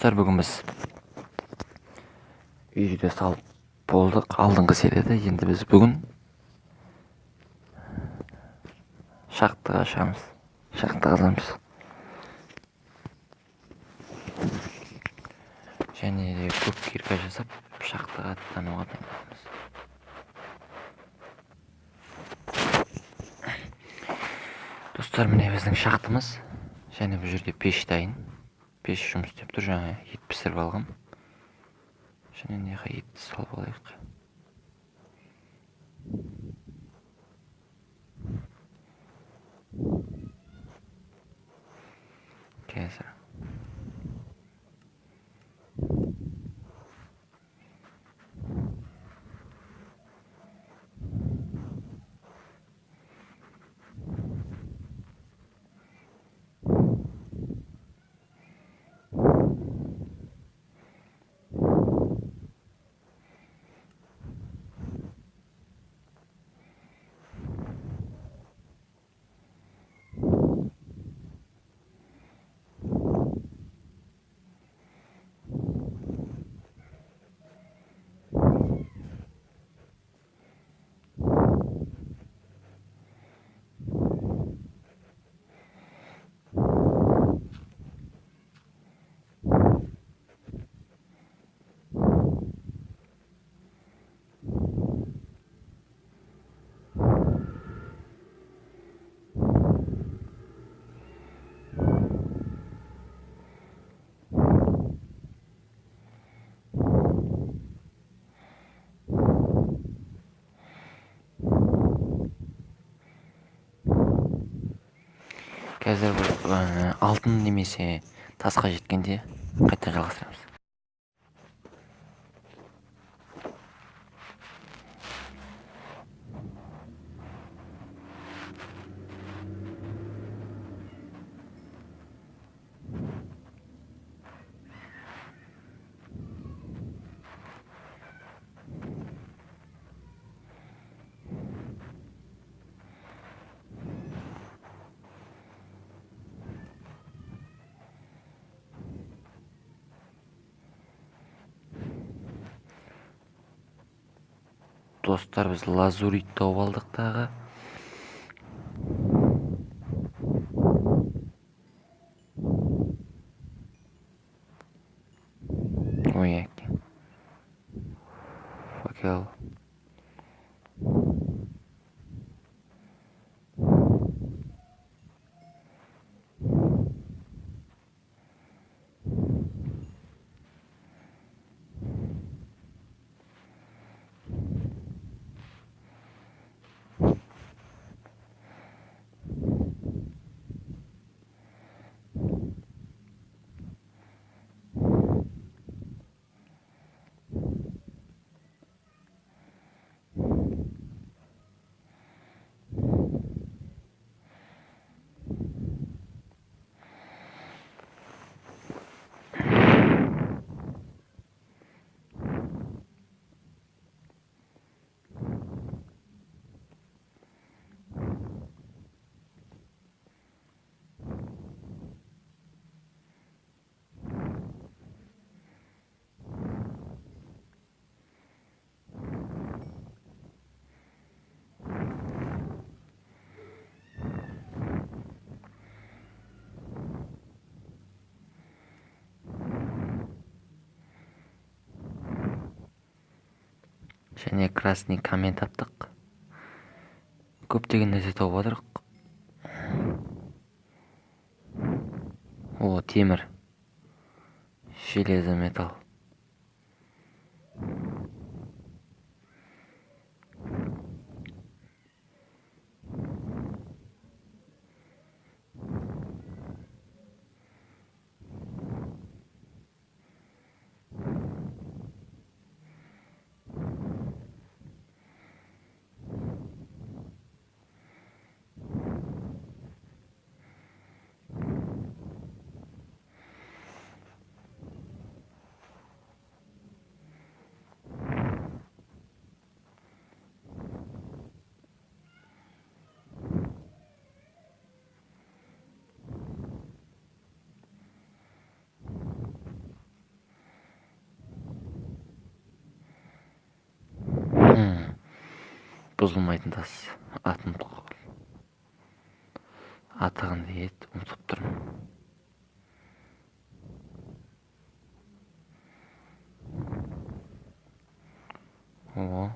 Достар, бүгін біз үйде салып болдық алдыңғы серияда. Енді біз бүгін шахтаға шығамыз, шахта қазамыз. Және де көп кирка жасап шахтаға аттануға дайындаламыз. Достар, міне біздің шахтамыз. Және бұл жерде пеш дайын. Пеш жұмыс істеп тұр. Жаңа ет пісіріп алғам. Және неға етті салып алайық. Қазір алтын немесе тасқа жеткенде қайта жалғастырамыз. Достар, біз лазурит тауып алдық дағы. Ой, әке. Факел. Және красный коммент аттық. Көптеген нәрсе тауып отырық. О, темір. Железо, металл. бұзылмайтын тас. Атығын дейді, ұмытып тұрмын. О.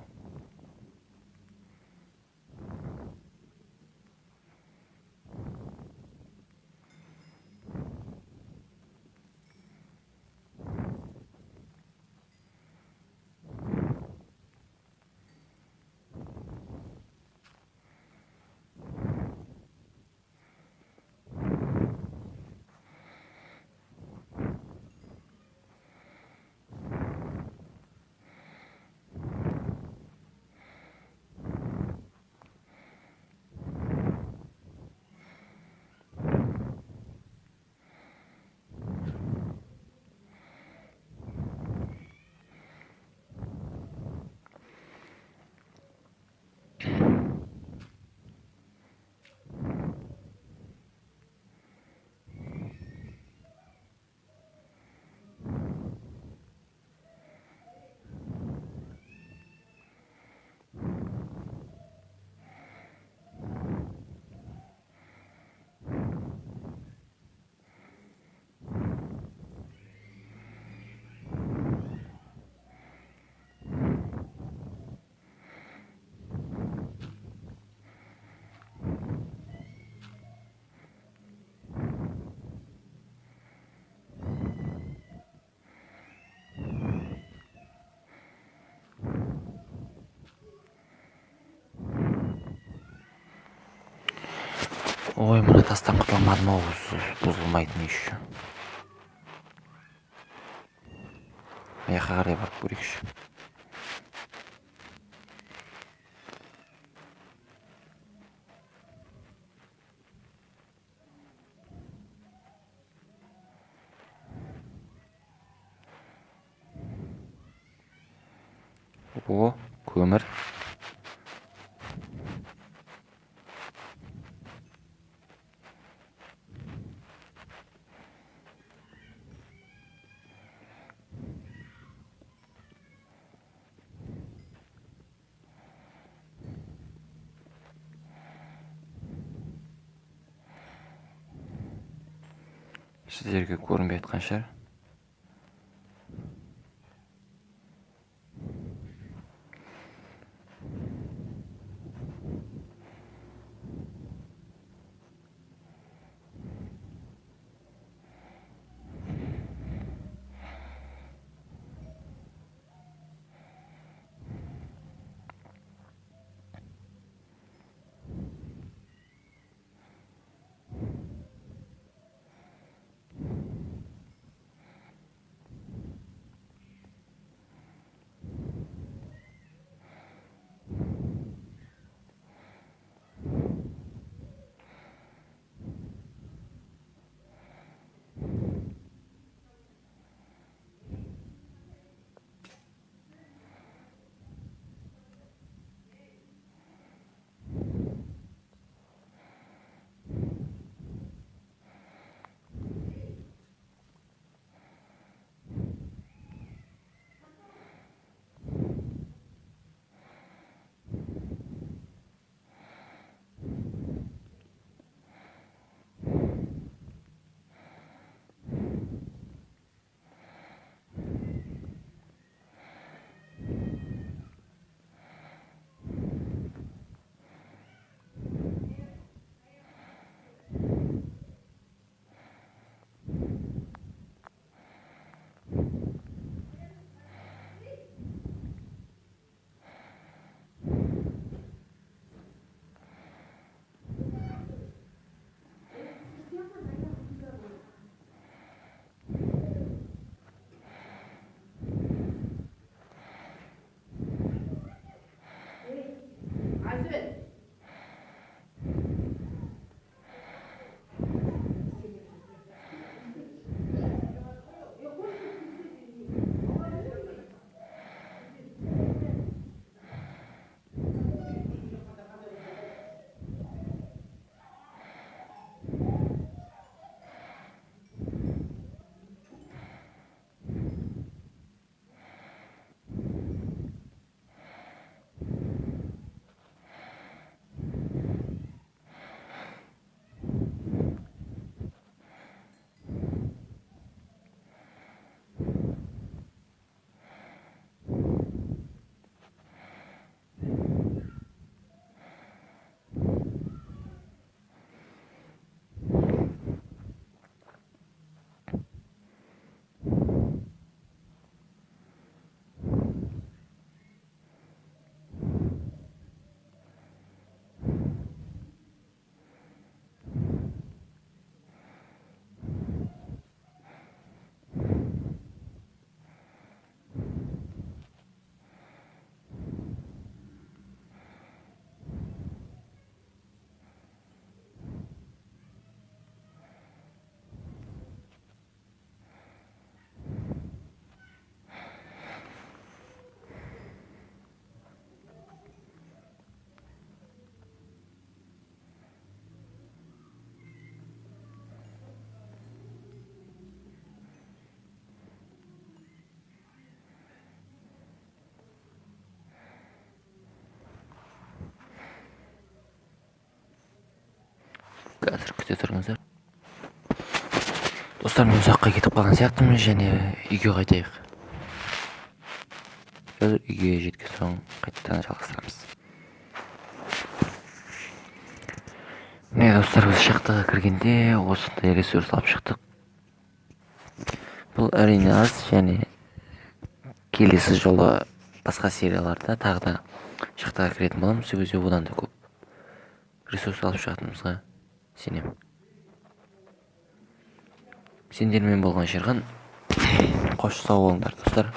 Ой, мына тастан құтыламадым ау, бұзылмайтын еще. Аяққа қарай барып көрейікші. О, көмір. Сіздерге көрінбей жатқан шығар. Қазір күте тұрыңыздар. Достар, мен ұзаққа кетіп қалған сияқтымын, және үйге қайтайық. Қазір үйге жеткен соң қайтадан жалғастырамыз. Міне достар, біз шахтаға кіргенде осындай ресурс алып шықтық. Бұл әрине аз, және келесі жолы басқа серияларда тағы да шахтаға кіретін боламыз. Сол кезде одан да көп ресурс алып шығатынымызға сенемін. Сендермен болған Шерхан. Қош сау болыңдар достар.